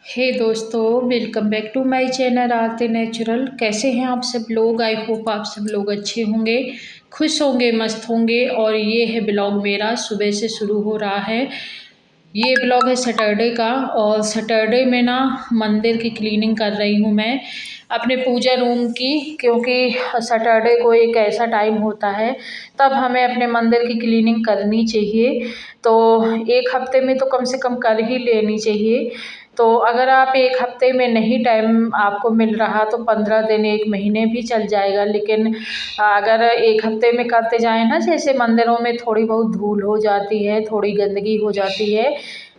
हे दोस्तों, welcome back to my channel Aarti natural. कैसे हैं आप सब लोग? आई होप आप सब लोग अच्छे होंगे, खुश होंगे, मस्त होंगे। और ये है ब्लॉग मेरा सुबह से शुरू हो रहा है। ये ब्लॉग है सैटरडे का, और सैटरडे में ना मंदिर की क्लीनिंग कर रही हूँ मैं अपने पूजा रूम की, क्योंकि सैटरडे को एक ऐसा टाइम होता है तब हमें अपने मंदिर की क्लीनिंग करनी चाहिए। तो एक हफ्ते में तो कम से कम कर ही लेनी चाहिए। तो अगर आप एक हफ्ते में नहीं टाइम आपको मिल रहा तो 15 दिन, एक महीने भी चल जाएगा। लेकिन अगर एक हफ्ते में करते जाएं ना, जैसे मंदिरों में थोड़ी बहुत धूल हो जाती है, थोड़ी गंदगी हो जाती है,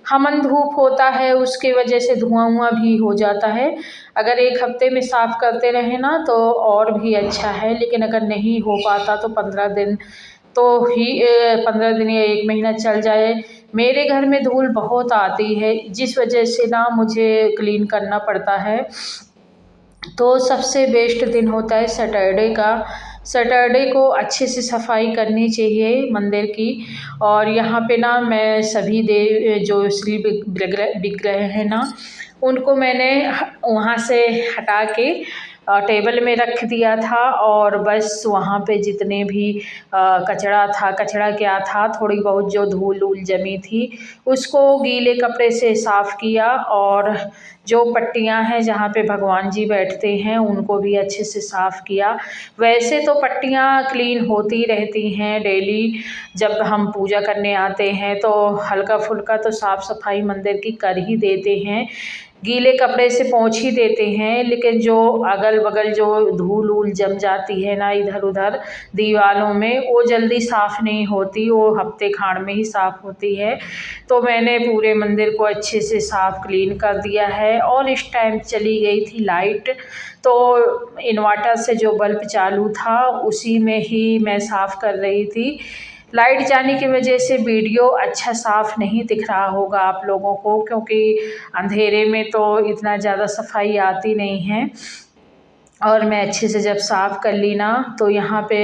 हमन धूप होता है, उसके वजह से धुआं हुआ भी हो जाता है। अगर एक हफ्ते में साफ करते रहे ना तो और भी अच्छा है। लेकिन अगर नहीं हो पाता तो 15 दिन तो ही 15 दिन या एक महीना चल जाए। मेरे घर में धूल बहुत आती है, जिस वजह से ना मुझे क्लीन करना पड़ता है। तो सबसे बेस्ट दिन होता है सैटरडे का। सैटरडे को अच्छे से सफाई करनी चाहिए मंदिर की। और यहाँ पे ना मैं सभी देव जो श्री विग्रह हैं ना, उनको मैंने वहाँ से हटा के टेबल में रख दिया था। और बस वहाँ पे जितने भी कचरा था, कचरा क्या था, थोड़ी बहुत जो धूल धूल जमी थी उसको गीले कपड़े से साफ़ किया। और जो पट्टियाँ हैं जहाँ पे भगवान जी बैठते हैं उनको भी अच्छे से साफ़ किया। वैसे तो पट्टियाँ क्लीन होती रहती हैं डेली, जब हम पूजा करने आते हैं तो हल्का फुल्का तो साफ़ सफाई मंदिर की कर ही देते हैं, गीले कपड़े से पोंछ ही देते हैं। लेकिन जो अगल बगल जो धूल वूल जम जाती है ना इधर उधर दीवारों में, वो जल्दी साफ़ नहीं होती, वो हफ्ते खाड़ में ही साफ़ होती है। तो मैंने पूरे मंदिर को अच्छे से साफ़ क्लीन कर दिया है। और इस टाइम चली गई थी लाइट, तो इन्वर्टर से जो बल्ब चालू था उसी में ही मैं साफ़ कर रही थी। लाइट जाने की वजह से वीडियो अच्छा साफ़ नहीं दिख रहा होगा आप लोगों को, क्योंकि अंधेरे में तो इतना ज़्यादा सफाई आती नहीं है। और मैं अच्छे से जब साफ़ कर ली ना तो यहाँ पे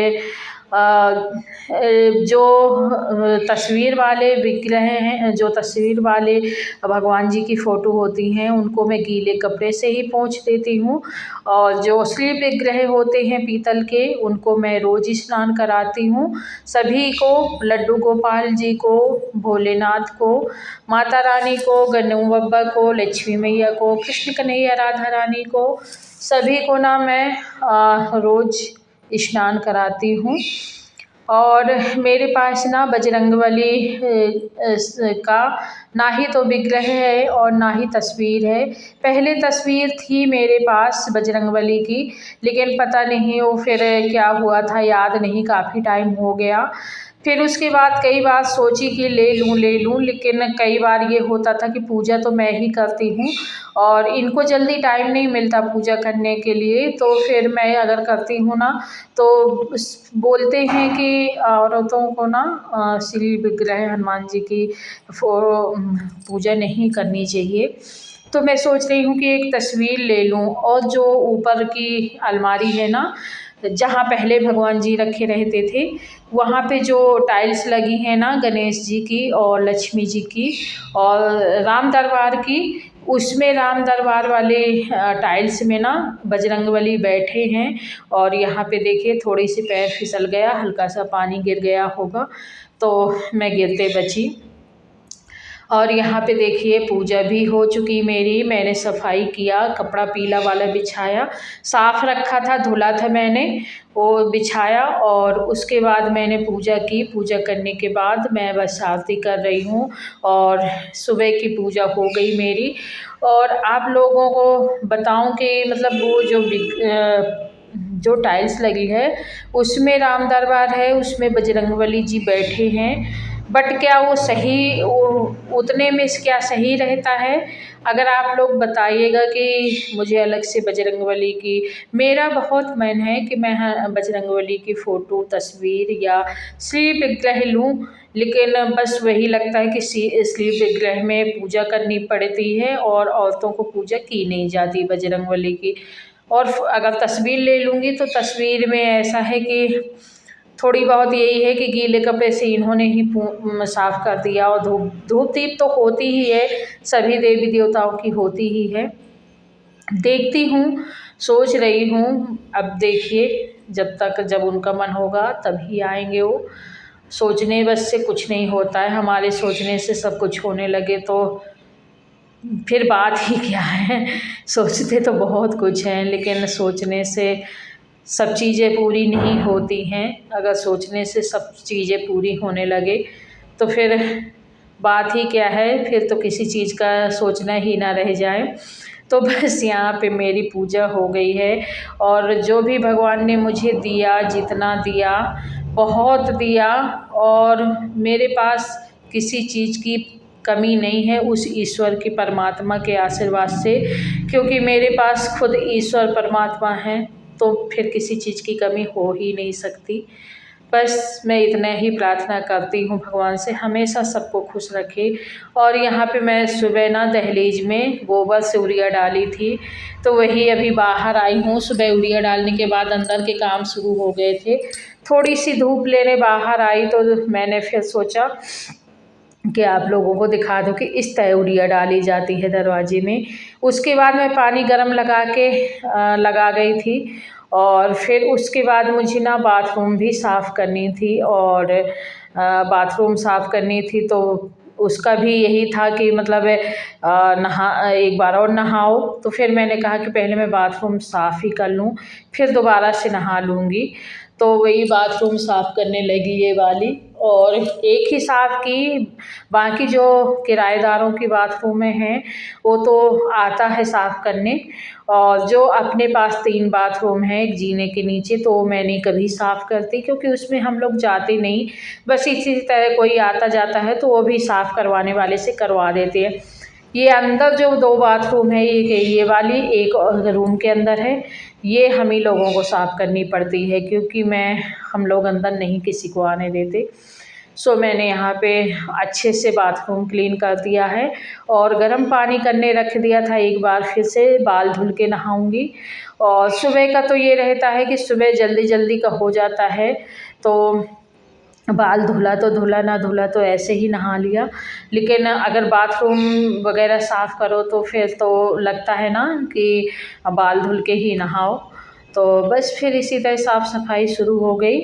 जो तस्वीर वाले विग्रह हैं, जो तस्वीर वाले भगवान जी की फ़ोटो होती हैं उनको मैं गीले कपड़े से ही पोंछ देती हूँ। और जो असली विग्रह होते हैं पीतल के, उनको मैं रोज़ स्नान कराती हूँ। सभी को, लड्डू गोपाल जी को, भोलेनाथ को, माता रानी को, गन्नू बब्बा को, लक्ष्मी मैया को, कृष्ण कन्हैया राधा रानी को, सभी को ना मैं रोज़ स्नान कराती हूँ। और मेरे पास ना बजरंगबली का ना ही तो विग्रह है और ना ही तस्वीर है। पहले तस्वीर थी मेरे पास बजरंगबली की, लेकिन पता नहीं वो फिर क्या हुआ था, याद नहीं, काफ़ी टाइम हो गया। फिर उसके बाद कई बार सोची कि ले लूँ, लेकिन कई बार ये होता था कि पूजा तो मैं ही करती हूँ और इनको जल्दी टाइम नहीं मिलता पूजा करने के लिए। तो फिर मैं अगर करती हूँ ना तो बोलते हैं कि औरतों को ना श्री विग्रह हनुमान जी की पूजा नहीं करनी चाहिए। तो मैं सोच रही हूँ कि एक तस्वीर ले लूँ। और जो ऊपर की अलमारी है ना, जहाँ पहले भगवान जी रखे रहते थे, वहाँ पे जो टाइल्स लगी हैं ना गणेश जी की और लक्ष्मी जी की और राम दरबार की, उसमें राम दरबार वाले टाइल्स में ना बजरंगबली बैठे हैं। और यहाँ पे देखिए थोड़ी सी पैर फिसल गया, हल्का सा पानी गिर गया होगा तो मैं गिरते बची। और यहाँ पे देखिए पूजा भी हो चुकी मेरी, मैंने सफाई किया, कपड़ा पीला वाला बिछाया, साफ़ रखा था, धुला था मैंने, वो बिछाया। और उसके बाद मैंने पूजा की। पूजा करने के बाद मैं बस आरती कर रही हूँ और सुबह की पूजा हो गई मेरी। और आप लोगों को बताऊँ कि मतलब वो जो टाइल्स लगी है उसमें राम दरबार है, उसमें बजरंगबली जी बैठे हैं। बट क्या वो सही, वो उतने में क्या सही रहता है? अगर आप लोग बताइएगा कि मुझे अलग से बजरंगबली की, मेरा बहुत मन है कि मैं बजरंगबली की फ़ोटो, तस्वीर या श्री विग्रह लूँ। लेकिन बस वही लगता है कि श्री विग्रह में पूजा करनी पड़ती है और औरतों को पूजा की नहीं जाती बजरंगबली की। और अगर तस्वीर ले लूँगी तो तस्वीर में ऐसा है कि थोड़ी बहुत यही है कि गीले कपड़े से इन्होंने ही साफ़ कर दिया। और धूप दीप तो होती ही है, सभी देवी देवताओं की होती ही है। देखती हूँ, सोच रही हूँ, अब देखिए जब उनका मन होगा तभी आएंगे वो। सोचने बस से कुछ नहीं होता है, हमारे सोचने से सब कुछ होने लगे तो फिर बात ही क्या है। सोचते तो बहुत कुछ हैं, लेकिन सोचने से सब चीज़ें पूरी नहीं होती हैं। अगर सोचने से सब चीज़ें पूरी होने लगे तो फिर बात ही क्या है, फिर तो किसी चीज़ का सोचना ही ना रह जाए। तो बस यहाँ पे मेरी पूजा हो गई है, और जो भी भगवान ने मुझे दिया, जितना दिया बहुत दिया, और मेरे पास किसी चीज़ की कमी नहीं है उस ईश्वर की, परमात्मा के आशीर्वाद से। क्योंकि मेरे पास खुद ईश्वर परमात्मा है, तो फिर किसी चीज़ की कमी हो ही नहीं सकती। बस मैं इतना ही प्रार्थना करती हूँ भगवान से, हमेशा सबको खुश रखे। और यहाँ पे मैं सुबह ना दहलीज में गोबर से यूरिया डाली थी, तो वही अभी बाहर आई हूँ। सुबह यूरिया डालने के बाद अंदर के काम शुरू हो गए थे। थोड़ी सी धूप लेने बाहर आई तो मैंने फिर सोचा कि आप लोगों को दिखा दूँ कि इस तरह यूरिया डाली जाती है दरवाजे में। उसके बाद मैं पानी गर्म लगा के लगा गई थी, और फिर उसके बाद मुझे ना बाथरूम भी साफ़ करनी थी, और बाथरूम साफ़ करनी थी तो उसका भी यही था कि मतलब एक बार और नहाओ। तो फिर मैंने कहा कि पहले मैं बाथरूम साफ़ ही कर लूँ, फिर दोबारा से नहा लूँगी। तो वही बाथरूम साफ़ करने लगी ये वाली, और एक ही साफ़ की, बाकी जो किराएदारों की बाथरूमें हैं वो तो आता है साफ़ करने। और जो अपने पास 3 बाथरूम हैं एक जीने के नीचे, तो वो मैं नहीं कभी साफ़ करती, क्योंकि उसमें हम लोग जाते नहीं। बस इसी तरह कोई आता जाता है तो वो भी साफ़ करवाने वाले से करवा देते हैं। ये अंदर जो 2 बाथरूम है, ये वाली एक रूम के अंदर है, ये हम ही लोगों को साफ़ करनी पड़ती है, क्योंकि हम लोग अंदर नहीं किसी को आने देते। सो मैंने यहाँ पे अच्छे से बाथरूम क्लीन कर दिया है, और गर्म पानी करने रख दिया था। एक बार फिर से बाल धुल के नहाऊंगी। और सुबह का तो ये रहता है कि सुबह जल्दी जल्दी का हो जाता है, तो बाल धुला तो धुला, ना धुला तो ऐसे ही नहा लिया। लेकिन अगर बाथरूम वगैरह साफ़ करो तो फिर तो लगता है ना कि बाल धुल के ही नहाओ। तो बस फिर इसी तरह साफ़ सफाई शुरू हो गई।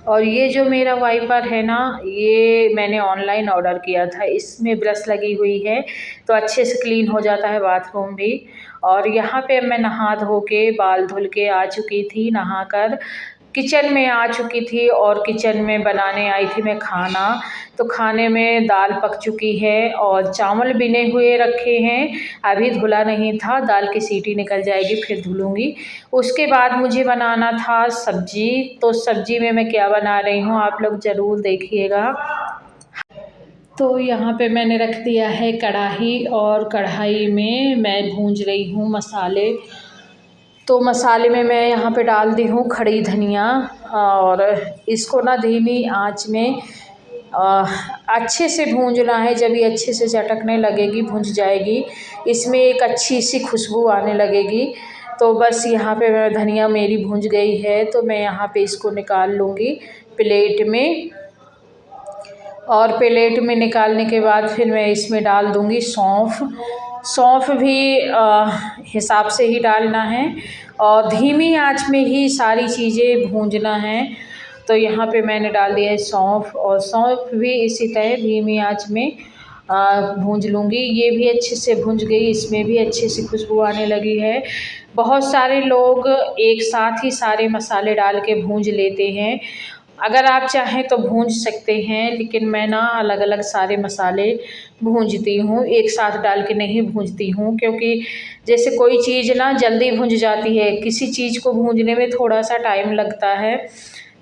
और ये जो मेरा वाइपर है ना, ये मैंने ऑनलाइन ऑर्डर किया था। इसमें ब्रश लगी हुई है, तो अच्छे से क्लीन हो जाता है बाथरूम भी। और यहाँ पे मैं नहा धो के बाल धुल के आ चुकी थी, नहाकर किचन में आ चुकी थी, और किचन में बनाने आई थी मैं खाना। तो खाने में दाल पक चुकी है, और चावल बिने हुए रखे हैं, अभी धुला नहीं था। दाल की सीटी निकल जाएगी फिर धुलूँगी। उसके बाद मुझे बनाना था सब्जी। तो सब्जी में मैं क्या बना रही हूँ आप लोग ज़रूर देखिएगा। तो यहाँ पे मैंने रख दिया है कढ़ाई, और कढ़ाई में मैं भूंज रही हूँ मसाले। तो मसाले में मैं यहाँ पे डाल दी हूँ खड़ी धनिया, और इसको ना धीमी आंच में अच्छे से भूंजना है। जब ये अच्छे से चटकने लगेगी, भुंज जाएगी, इसमें एक अच्छी सी खुशबू आने लगेगी। तो बस यहाँ पे धनिया मेरी भुंज गई है, तो मैं यहाँ पे इसको निकाल लूँगी प्लेट में। और प्लेट में निकालने के बाद फिर मैं इसमें डाल दूँगी सौंफ। सौंफ भी हिसाब से ही डालना है, और धीमी आंच में ही सारी चीज़ें भूंजना है। तो यहाँ पे मैंने डाल दिया है सौंफ, और सौंफ भी इसी तरह धीमी आंच में भूंज लूँगी। ये भी अच्छे से भुंज गई, इसमें भी अच्छे से खुशबू आने लगी है। बहुत सारे लोग एक साथ ही सारे मसाले डाल के भूंज लेते हैं। अगर आप चाहें तो भूंज सकते हैं, लेकिन मैं ना अलग अलग सारे मसाले भूंजती हूँ, एक साथ डाल के नहीं भूंजती हूँ। क्योंकि जैसे कोई चीज़ ना जल्दी भुंज जाती है, किसी चीज़ को भूंजने में थोड़ा सा टाइम लगता है।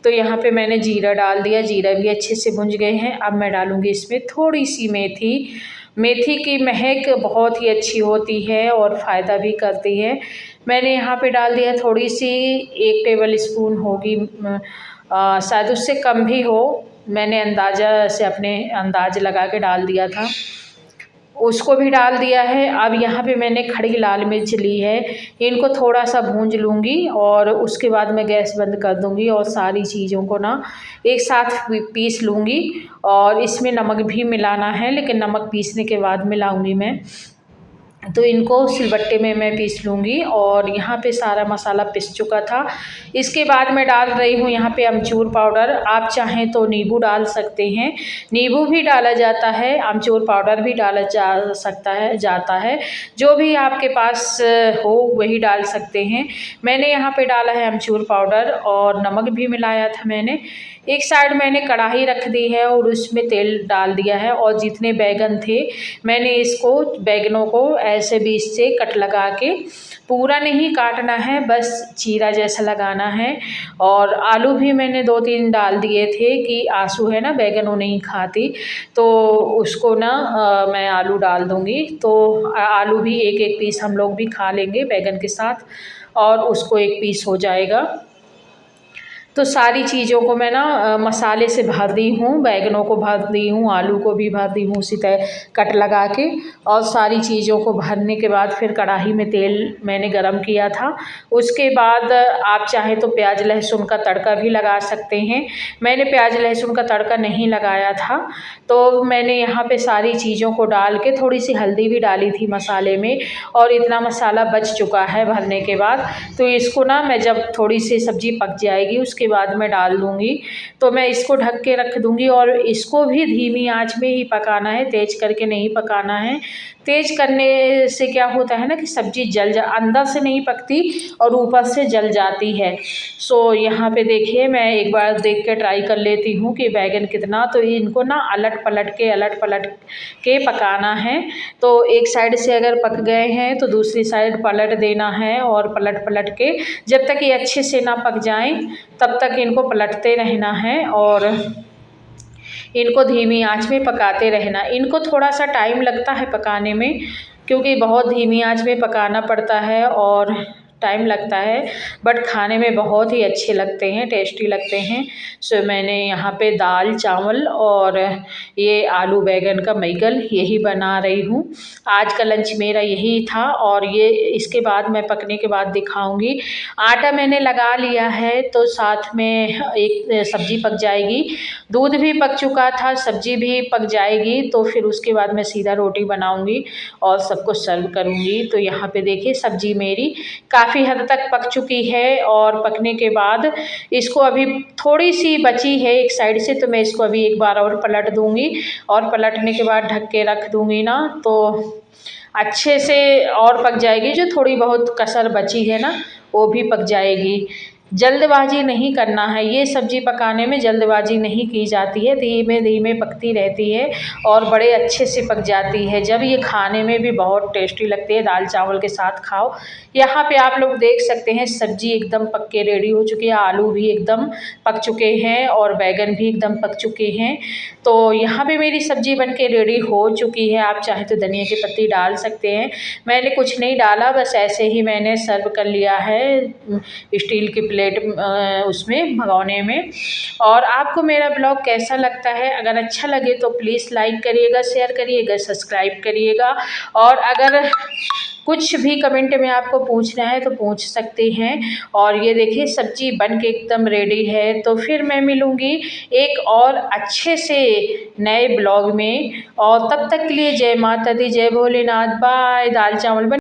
तो यहाँ पे मैंने जीरा डाल दिया, जीरा भी अच्छे से भुंज गए हैं। अब मैं डालूँगी इसमें थोड़ी सी मेथी। मेथी की महक बहुत ही अच्छी होती है और फ़ायदा भी करती है। मैंने यहाँ पे डाल दिया थोड़ी सी, 1 टेबल स्पून होगी, शायद उससे कम भी हो। मैंने अंदाज़ा से अपने अंदाज़ लगा के डाल दिया था। उसको भी डाल दिया है। अब यहाँ पे मैंने खड़ी लाल मिर्च ली है, इनको थोड़ा सा भूंज लूँगी और उसके बाद मैं गैस बंद कर दूँगी और सारी चीज़ों को ना एक साथ पीस लूँगी। और इसमें नमक भी मिलाना है, लेकिन नमक पीसने के बाद मिलाऊँगी मैं। तो इनको सिलबट्टे में मैं पीस लूँगी और यहाँ पे सारा मसाला पिस चुका था। इसके बाद मैं डाल रही हूँ यहाँ पे अमचूर पाउडर। आप चाहें तो नींबू डाल सकते हैं, नींबू भी डाला जाता है, अमचूर पाउडर भी डाला जा सकता है जाता है, जो भी आपके पास हो वही डाल सकते हैं। मैंने यहाँ पे डाला है अमचूर पाउडर और नमक भी मिलाया था मैंने। एक साइड मैंने कढ़ाई रख दी है और उसमें तेल डाल दिया है और जितने बैगन थे मैंने इसको बैगनों को ऐसे बीच से कट लगा के, पूरा नहीं काटना है, बस चीरा जैसा लगाना है। और आलू भी मैंने 2-3 डाल दिए थे कि आंसू है ना बैगन वो नहीं खाती, तो उसको ना मैं आलू डाल दूँगी। तो आलू भी एक एक पीस हम लोग भी खा लेंगे बैगन के साथ और उसको एक पीस हो जाएगा। तो सारी चीज़ों को मैं ना मसाले से भर दी हूँ, बैगनों को भर दी हूँ, आलू को भी भर दी हूँ उसी तरह कट लगा के। और सारी चीज़ों को भरने के बाद फिर कढ़ाई में तेल मैंने गरम किया था। उसके बाद आप चाहें तो प्याज लहसुन का तड़का भी लगा सकते हैं। मैंने प्याज लहसुन का तड़का नहीं लगाया था, तो मैंने यहाँ पे सारी चीज़ों को डाल के थोड़ी सी हल्दी भी डाली थी मसाले में और इतना मसाला बच चुका है भरने के बाद। तो इसको ना मैं जब थोड़ी सी सब्ज़ी पक जाएगी उसके बाद मैं डाल दूँगी। तो मैं इसको ढक के रख दूँगी और इसको भी धीमी आंच में ही पकाना है, तेज़ करके नहीं पकाना है। तेज़ करने से क्या होता है ना कि सब्ज़ी अंदर से नहीं पकती और ऊपर से जल जाती है। सो यहाँ पे देखिए मैं एक बार देख के ट्राई कर लेती हूँ कि बैगन कितना, तो इनको ना अलट पलट के पकाना है। तो एक साइड से अगर पक गए हैं तो दूसरी साइड पलट देना है और पलट के जब तक ये अच्छे से ना पक जाएं तब तक इनको पलटते रहना है और इनको धीमी आंच में पकाते रहना। इनको थोड़ा सा टाइम लगता है पकाने में, क्योंकि बहुत धीमी आंच में पकाना पड़ता है और टाइम लगता है, बट खाने में बहुत ही अच्छे लगते हैं, टेस्टी लगते हैं। सो मैंने यहाँ पे दाल चावल और ये आलू बैगन का मैगल यही बना रही हूँ। आज का लंच मेरा यही था और ये इसके बाद मैं पकने के बाद दिखाऊंगी। आटा मैंने लगा लिया है तो साथ में एक सब्जी पक जाएगी, दूध भी पक चुका था, सब्जी भी पक जाएगी, तो फिर उसके बाद मैं सीधा रोटी बनाऊंगी और सबको सर्व करूंगी। तो यहाँ पे देखिए सब्जी मेरी काफ़ी हद तक पक चुकी है और पकने के बाद इसको अभी थोड़ी सी बची है एक साइड से, तो मैं इसको अभी एक बार और पलट दूंगी और पलटने के बाद ढक के रख दूंगी ना, तो अच्छे से और पक जाएगी। जो थोड़ी बहुत कसर बची है ना वो भी पक जाएगी। जल्दबाजी नहीं करना है, ये सब्ज़ी पकाने में जल्दबाजी नहीं की जाती है, धीमे धीमे पकती रहती है और बड़े अच्छे से पक जाती है। जब ये खाने में भी बहुत टेस्टी लगती है, दाल चावल के साथ खाओ। यहाँ पे आप लोग देख सकते हैं सब्ज़ी एकदम पक के रेडी हो चुकी है, आलू भी एकदम पक चुके हैं और बैगन भी एकदम पक चुके हैं। तो यहाँ पे मेरी सब्ज़ी बन के रेडी हो चुकी है। आप चाहे तो धनिया की पत्ती डाल सकते हैं, मैंने कुछ नहीं डाला, बस ऐसे ही मैंने सर्व कर लिया है स्टील की प्लेट उसमें भगोने में। और आपको मेरा ब्लॉग कैसा लगता है? अगर अच्छा लगे तो प्लीज़ लाइक करिएगा, शेयर करिएगा, सब्सक्राइब करिएगा। और अगर कुछ भी कमेंट में आपको पूछना है तो पूछ सकते हैं। और ये देखिए सब्जी बन के एकदम रेडी है। तो फिर मैं मिलूँगी एक और अच्छे से नए ब्लॉग में, और तब तक के लिए जय माता दी, जय भोलेनाथ, बाय। दाल चावल बन